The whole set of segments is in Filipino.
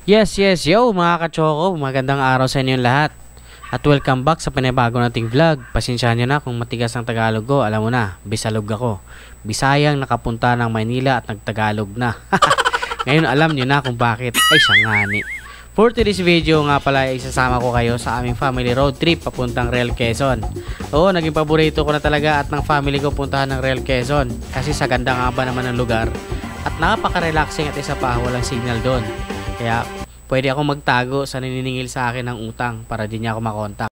Yes, yo mga kachoko, magandang araw sa inyong lahat. At welcome back sa panibago nating vlog. Pasensyahan nyo na kung matigas ang Tagalog ko, alam mo na, Bisalog ako. Bisayang nakapunta ng Maynila at nagtagalog na. Ngayon alam nyo na kung bakit, ay siyangani. For today's video nga pala ay isasama ko kayo sa aming family road trip papuntang Real Quezon. Oo, naging paborito ko na talaga at ng family ko puntahan ng Real Quezon. Kasi sa ganda nga ba naman ng lugar. At napaka-relaxing at isa pa, walang signal doon. Kaya pwede ako magtago sa naniningil sa akin ng utang para di niya ako makontak.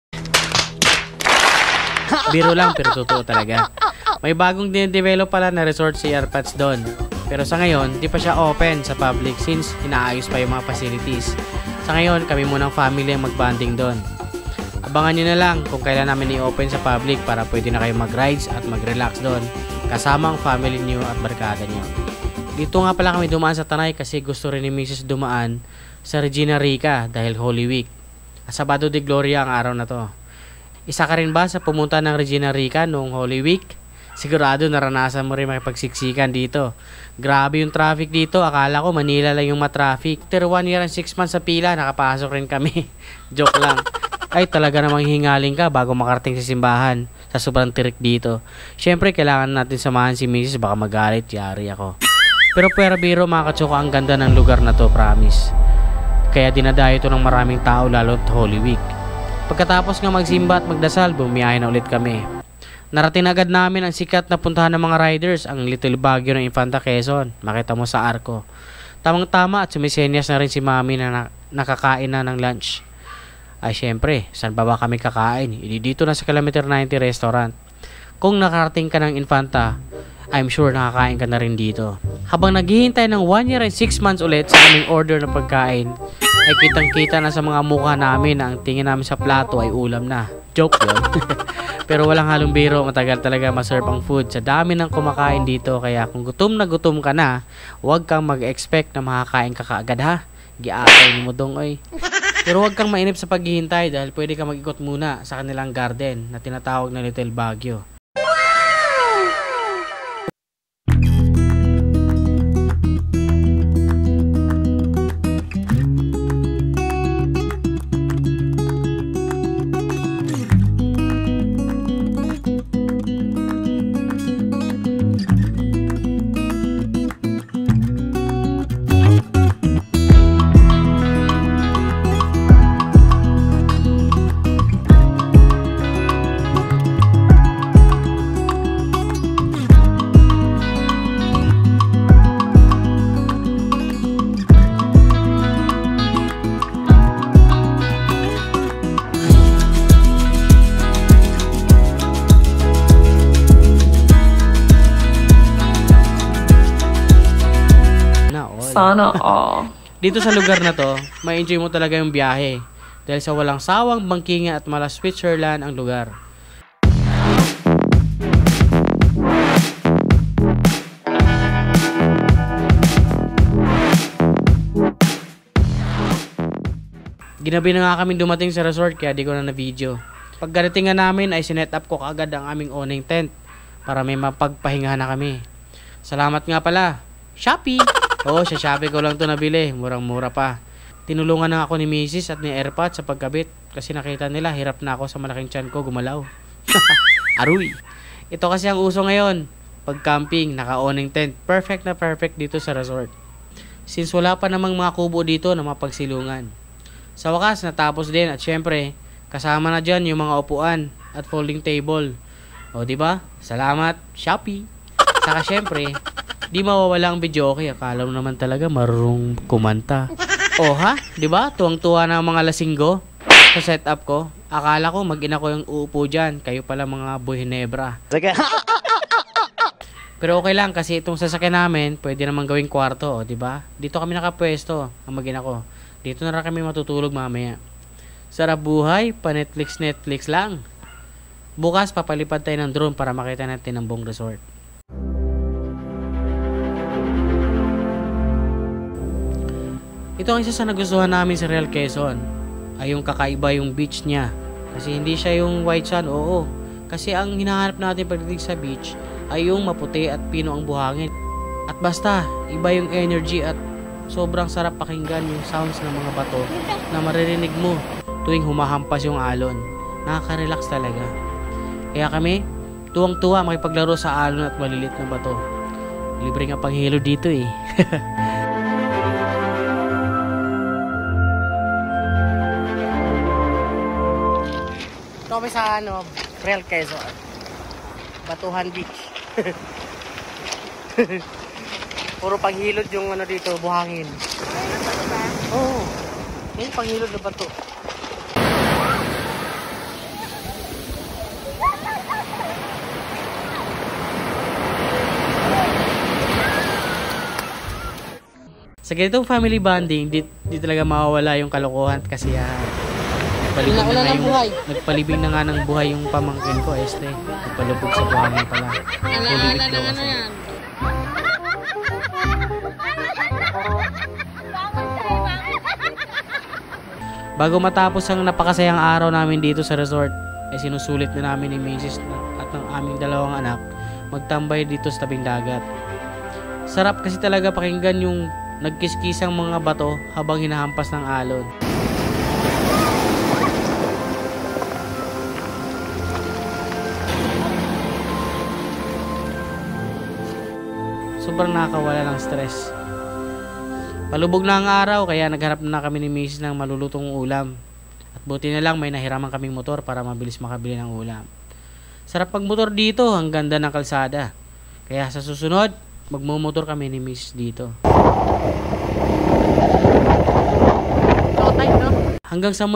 Biro lang pero totoo talaga. May bagong din-develop pala na resort si Airpods doon. Pero sa ngayon, di pa siya open sa public since inaayos pa yung mga facilities. Sa ngayon, kami munang family ang mag-bonding doon. Abangan nyo na lang kung kailan namin i-open sa public para pwede na kayo mag-rides at mag-relax doon kasama ang family nyo at barkada nyo. Dito nga pala kami dumaan sa Tanay kasi gusto rin ni Mrs. dumaan sa Regina Rica dahil Holy Week. Sabado de Gloria ang araw na to. Isa ka rin ba sa pumunta ng Regina Rica noong Holy Week? Sigurado naranasan mo rin makipagsiksikan dito. Grabe yung traffic dito. Akala ko Manila lang yung matraffic. Pero 1 year and 6 months sa pila, nakapasok rin kami. Joke lang. Ay talaga namang hingaling ka bago makarating sa simbahan sa sobrang tirik dito. Syempre kailangan natin samahan si Mrs. Baka magalit, yari ako. Pero pera biro mga katsuka, ang ganda ng lugar na to, promise. Kaya dinadayo ito ng maraming tao lalo at Holy Week. Pagkatapos nga magsimba at magdasal, bumiyahe na ulit kami. Narating agad namin ang sikat na puntahan ng mga riders, ang Little Baguio ng Infanta Quezon. Makita mo sa arko. Tamang-tama at sumisenyas na rin si mami na nakakain na ng lunch. Ay syempre, saan ba kami kakain? Dito na sa Kilometer 90 restaurant. Kung nakarating ka ng Infanta, I'm sure nakakain ka na rin dito. Habang naghihintay ng 1 year and 6 months ulit sa aming order na pagkain, ay kitang-kita na sa mga mukha namin na ang tingin namin sa plato ay ulam na. Joke yun. Pero walang halong biro, matagal talaga maserve ang food. Sa dami ng kumakain dito, kaya kung gutom na gutom ka na, huwag kang mag-expect na makakain ka kaagad ha. Giatay mo dong oy. Pero huwag kang mainip sa paghihintay dahil pwede kang mag-ikot muna sa kanilang garden na tinatawag na Little Baguio. Sana all. Dito sa lugar na to, ma-enjoy mo talaga yung biyahe dahil sa walang sawang bangkingan at mala Switzerland ang lugar. Ginabi na nga kami dumating sa resort kaya di ko na video. Pagdating nga namin ay sinet up ko kaagad ang aming owning tent para may mapagpahingahan na kami. Salamat nga pala, Shopee! Oo, sa Shopee ko lang to nabili. Murang-mura pa. Tinulungan na ako ni Mrs. at ni Airpods sa pagkabit kasi nakita nila hirap na ako sa malaking tiyan ko gumalaw. Aruy! Ito kasi ang uso ngayon. Pag camping, naka-owning tent. Perfect na perfect dito sa resort. Since wala pa namang mga kubo dito na mapagsilungan. Sa wakas, natapos din at syempre, kasama na dyan yung mga upuan at folding table. O diba? Salamat, Shopee! Saka syempre, di mawawala ang video okay. Akala mo naman talaga marunong kumanta. Oh ha? Diba? Tuwang-tuwa na ang mga lasinggo sa setup ko. Akala ko mag-ina ko yung uupo dyan. Kayo pala mga boy Hinebra. Pero okay lang kasi itong sasakyan namin pwede naman gawing kwarto. Oh, diba? Dito kami nakapwesto ang mag-ina ko. Dito na rin kami matutulog mamaya. Sarap buhay, pa Netflix lang. Bukas papalipad tayo ng drone para makita natin ang buong resort. Ito ang isa sa nagustuhan namin sa Real Quezon ay yung kakaiba yung beach niya. Kasi hindi siya yung white sand, oo. Kasi ang hinahanap natin pagdating sa beach ay yung maputi at pino ang buhangin. At basta, iba yung energy at sobrang sarap pakinggan yung sounds ng mga bato na maririnig mo tuwing humahampas yung alon. Nakaka-relax talaga. Kaya kami, tuwang-tuwa makipaglaro sa alon at malilit na bato. Libre nga panghilo dito eh. Ito kami sa Real Quezon. Batuhan Beach. Puro panghilod yung dito, buhangin. Oo. Yan yung panghilod na bato. Sa ganitong family bonding, di talaga mawawala yung kalokohan at kasiyahan. Nagpalibing na nga ng buhay yung pamangkin ko, Este. Nagpalubog sa buhangin pala. Kulibig daw kasi. Bago matapos ang napakasayang araw namin dito sa resort, sinusulit na namin ni Mrs. at ng aming dalawang anak magtambay dito sa tabing dagat. Sarap kasi talaga pakinggan yung nagkiskisang mga bato habang hinahampas ng alon. Sobrang nakakawala ng stress. Palubog na ang araw kaya naghanap na kami ni Mrs. ng malulutong ulam. At buti na lang may nahiraman kaming motor para mabilis makabili ng ulam. Sarap pagmotor dito, ang ganda ng kalsada. Kaya sa susunod, magmumotor kami ni Mrs. dito. Hanggang sa